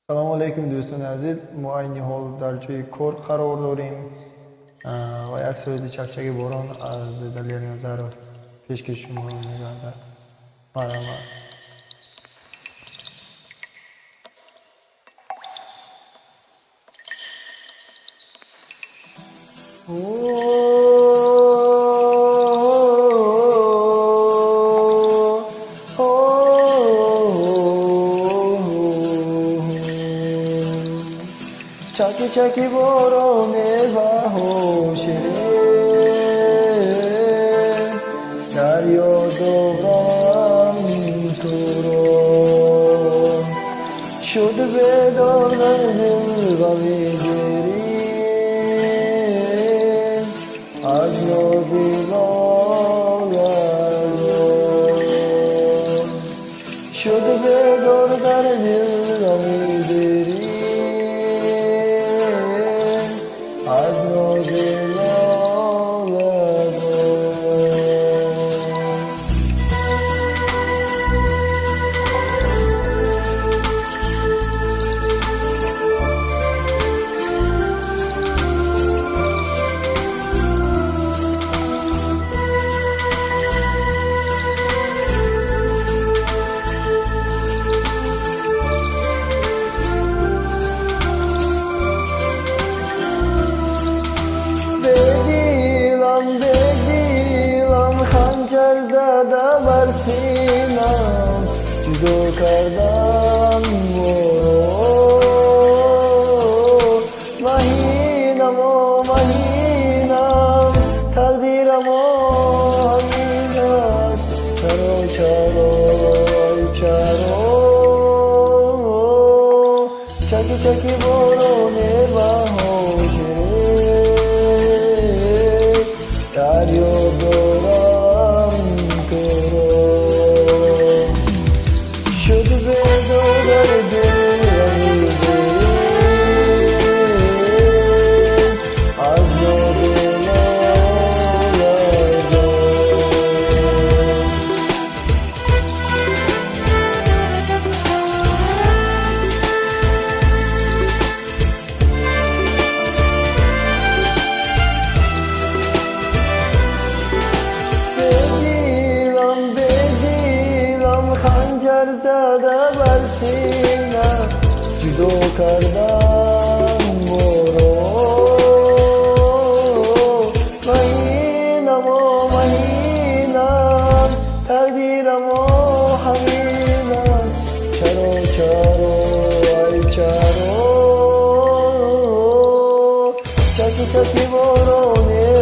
салому алейкум дӯстони азиз. Мо айни ҳол дар ҷойи кор қарор дорем ва як сурати чакчаки борон аз далери назар пешкаши шумо мегардад. марҳамат. چکی چکی باران بهاشره دریا دارم تو را شد بیدار در دل غمی گری از یادی ناگردان شد بیدار در دل غمی گری زده بر سینم جدا کردم مهینم و مهینم تقدیرم و همین است چرا چکی چکی باران بهاشره دریا دارم شد بیدار در دل از یاد خنجر زده بر سینه جدا کردم مهینم و مهینم تقدیرم و همین است چرا چکی چکی باران